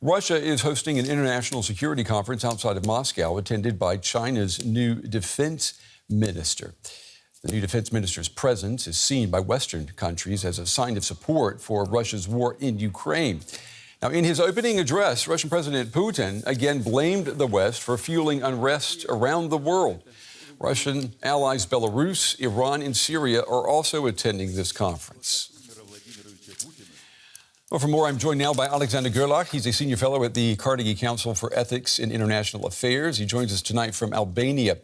Russia is hosting an international security conference outside of Moscow, attended by China's new defense minister. The new defense minister's presence is seen by Western countries as a sign of support for Russia's war in Ukraine. Now, in his opening address, Russian President Putin again blamed the West for fueling unrest around the world. Russian allies Belarus, Iran, and Syria are also attending this conference. Well, for more, I'm joined now by Alexander Gerlach. He's a senior fellow at the Carnegie Council for Ethics in International Affairs. He joins us tonight from Albania.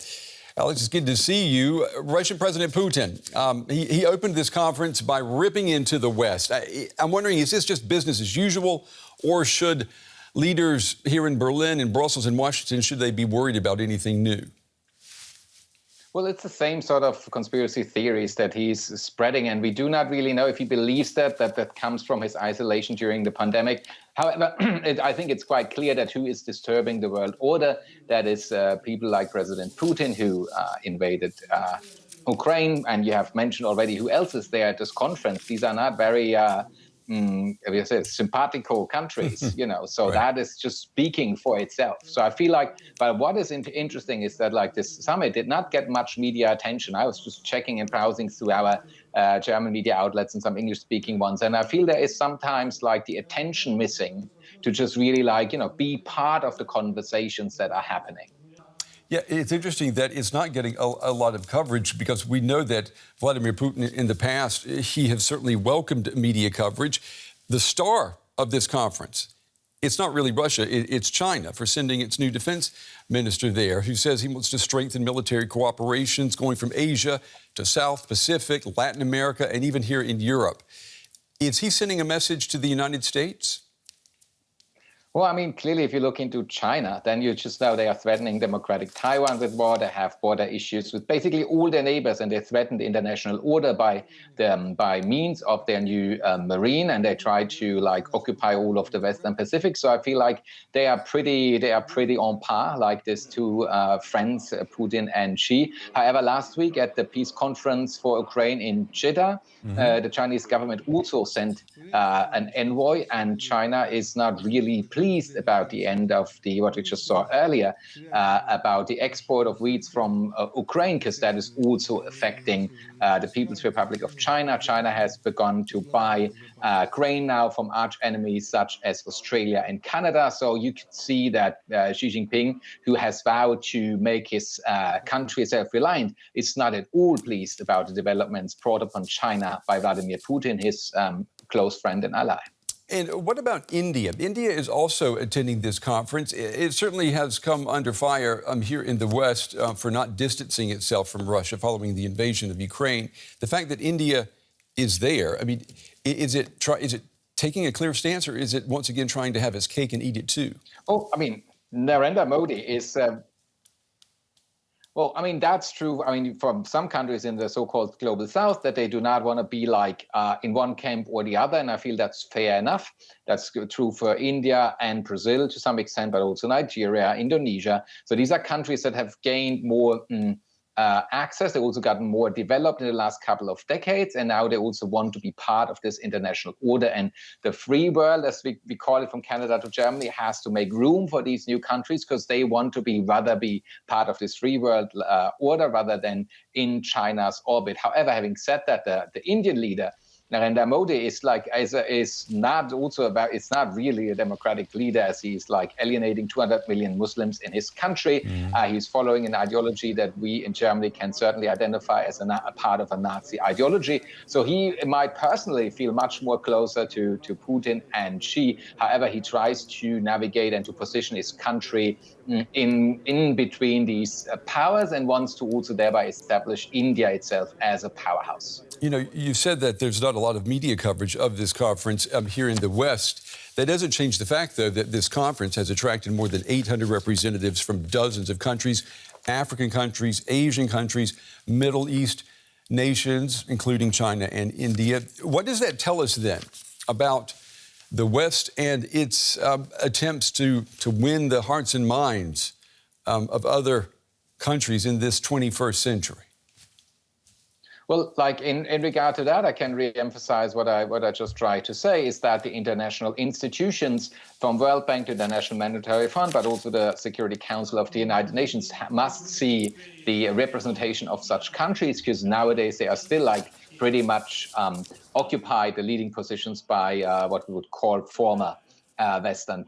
Alex, it's good to see you. Russian President Putin, he opened this conference by ripping into the West. I'm wondering, is this just business as usual, or should leaders here in Berlin and Brussels and Washington, should they be worried about anything new? Well, it's the same sort of conspiracy theories that he's spreading, and we do not really know if he believes that comes from his isolation during the pandemic. However, I think it's quite clear that who is disturbing the world order, that is people like President Putin, who invaded Ukraine, and you have mentioned already who else is there at this conference. These are not very simpatico countries, so right. That is just speaking for itself. So I feel like, but what is interesting is that like this summit did not get much media attention. I was just checking and browsing through our German media outlets and some English speaking ones. And I feel there is sometimes like the attention missing to just really be part of the conversations that are happening. Yeah, it's interesting that it's not getting a lot of coverage, because we know that Vladimir Putin in the past, he has certainly welcomed media coverage. The star of this conference, it's not really Russia, it's China, for sending its new defense minister there, who says he wants to strengthen military cooperations going from Asia to South Pacific, Latin America, and even here in Europe. Is he sending a message to the United States? Well, I mean, clearly, if you look into China, then you just know they are threatening democratic Taiwan with war. They have border issues with basically all their neighbors, and they threaten the international order by means of their new marine, and they try to occupy all of the Western Pacific. So I feel like they are pretty on par, like these two friends, Putin and Xi. However, last week at the peace conference for Ukraine in Jeddah, the Chinese government also sent an envoy, and China is not really pleased about the end of what we just saw earlier about the export of wheat from Ukraine, because that is also affecting the People's Republic of China. China has begun to buy grain now from arch enemies such as Australia and Canada. So you can see that Xi Jinping, who has vowed to make his country self-reliant, is not at all pleased about the developments brought upon China by Vladimir Putin, his close friend and ally. And what about India? India is also attending this conference. It certainly has come under fire here in the West for not distancing itself from Russia following the invasion of Ukraine. The fact that India is there, I mean, is it taking a clear stance, or is it once again trying to have its cake and eat it too? Oh, I mean, Narendra Modi is... Well, I mean, that's true. I mean, from some countries in the so-called global south, that they do not want to be in one camp or the other. And I feel that's fair enough. That's true for India and Brazil to some extent, but also Nigeria, Indonesia. So these are countries that have gained more access. They've also gotten more developed in the last couple of decades, and now they also want to be part of this international order. And the free world, as we call it from Canada to Germany, has to make room for these new countries, because they want to rather be part of this free world order rather than in China's orbit. However, having said that, the Indian leader, Narendra Modi, is not really a democratic leader, as he's alienating 200 million Muslims in his country. He's following an ideology that we in Germany can certainly identify as a part of a Nazi ideology. So he might personally feel much more closer to Putin and Xi. However, he tries to navigate and to position his country in between these powers, and wants to also thereby establish India itself as a powerhouse. You know, you said that there's not a lot of media coverage of this conference here in the West. That doesn't change the fact, though, that this conference has attracted more than 800 representatives from dozens of countries, African countries, Asian countries, Middle East nations, including China and India. What does that tell us then about the West and its attempts to win the hearts and minds of other countries in this 21st century? Well, like in regard to that, I can re-emphasize what I just tried to say is that the international institutions, from World Bank to the National Monetary Fund, but also the Security Council of the United Nations, must see the representation of such countries, because nowadays they are still like pretty much occupied the leading positions by what we would call former Western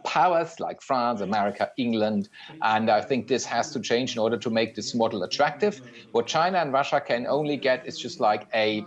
powers like France, America, England. And I think this has to change in order to make this model attractive. What China and Russia can only get is just like a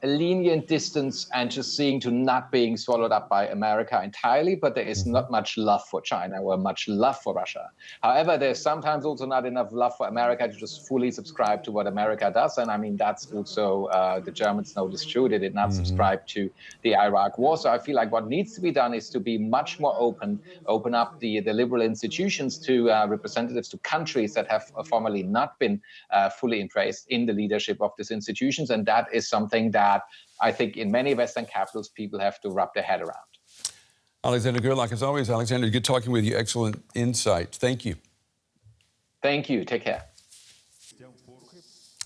lenient distance and just seeing to not being swallowed up by America entirely, but there is not much love for China or much love for Russia. However, there's sometimes also not enough love for America to just fully subscribe to what America does. And I mean, that's also the Germans know this true. They did not subscribe to the Iraq war. So I feel like what needs to be done is to be much more open up the liberal institutions to representatives to countries that have formerly not been fully embraced in the leadership of these institutions. And that is something that I think in many Western capitals, people have to wrap their head around. Alexander Gerlach, as always, Alexander, good talking with you. Excellent insight. Thank you. Thank you. Take care.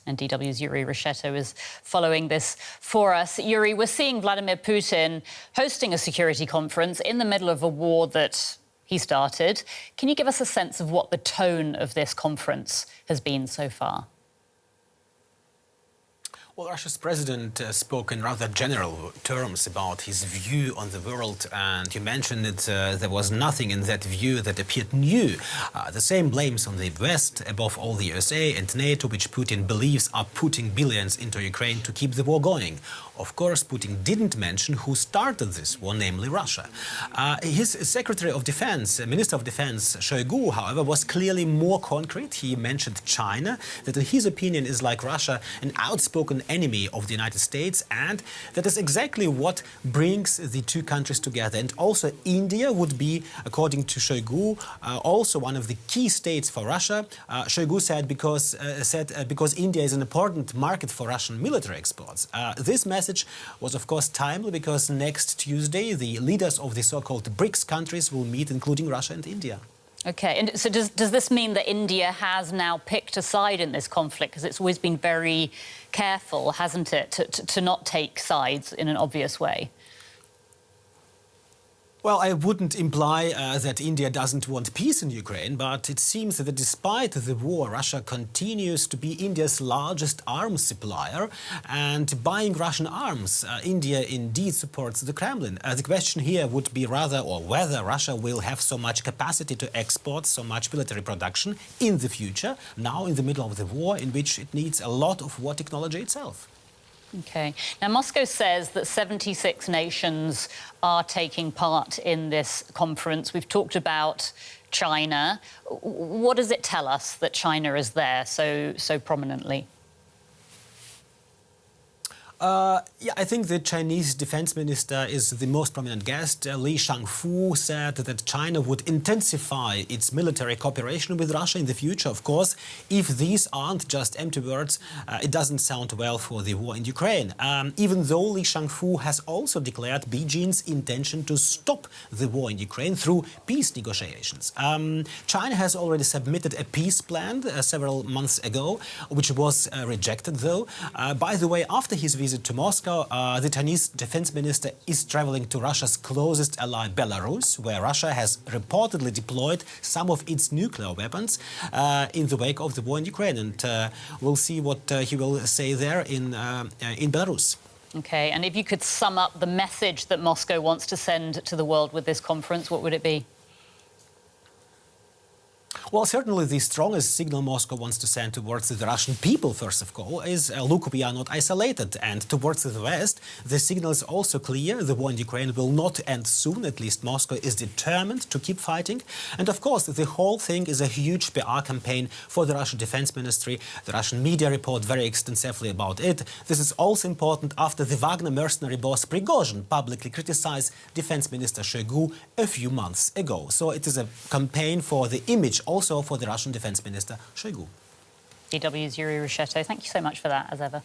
And DW's Yuri Richetto is following this for us. Yuri, we're seeing Vladimir Putin hosting a security conference in the middle of a war that he started. Can you give us a sense of what the tone of this conference has been so far? Well, Russia's president spoke in rather general terms about his view on the world, and you mentioned that there was nothing in that view that appeared new. The same blames on the West, above all the USA and NATO, which Putin believes are putting billions into Ukraine to keep the war going. Of course, Putin didn't mention who started this war, namely Russia. His Secretary of Defense, Minister of Defense, Shoigu, however, was clearly more concrete. He mentioned China, that in his opinion is like Russia, an outspoken enemy of the United States, and that is exactly what brings the two countries together. And also India would be, according to Shoigu, also one of the key states for Russia. Shoigu said because India is an important market for Russian military exports. This message was, of course, timely because next Tuesday the leaders of the so-called BRICS countries will meet, including Russia and India. OK, and so does this mean that India has now picked a side in this conflict? Because it's always been very careful, hasn't it, to not take sides in an obvious way? Well, I wouldn't imply that India doesn't want peace in Ukraine, but it seems that despite the war, Russia continues to be India's largest arms supplier. And buying Russian arms, India indeed supports the Kremlin. The question here would be rather, or whether Russia will have so much capacity to export so much military production in the future, now in the middle of the war, in which it needs a lot of war technology itself. OK. Now, Moscow says that 76 nations are taking part in this conference. We've talked about China. What does it tell us that China is there so prominently? Yeah, I think the Chinese defense minister is the most prominent guest. Li Shangfu said that China would intensify its military cooperation with Russia in the future. Of course, if these aren't just empty words, it doesn't sound well for the war in Ukraine. Even though Li Shangfu has also declared Beijing's intention to stop the war in Ukraine through peace negotiations. China has already submitted a peace plan several months ago, which was rejected, though. By the way, after his visit to Moscow, the Chinese defense minister is traveling to Russia's closest ally, Belarus, where Russia has reportedly deployed some of its nuclear weapons in the wake of the war in Ukraine. And we'll see what he will say there in Belarus. OK, and if you could sum up the message that Moscow wants to send to the world with this conference, what would it be? Well, certainly the strongest signal Moscow wants to send towards the Russian people, first of all, is, look, we are not isolated. And towards the West, the signal is also clear. The war in Ukraine will not end soon. At least Moscow is determined to keep fighting. And of course, the whole thing is a huge PR campaign for the Russian Defense Ministry. The Russian media report very extensively about it. This is also important after the Wagner mercenary boss Prigozhin publicly criticized Defense Minister Shoigu a few months ago. So it is a campaign for the image also for the Russian Defense Minister Shoigu. DW's Yuri Richetto, thank you so much for that, as ever.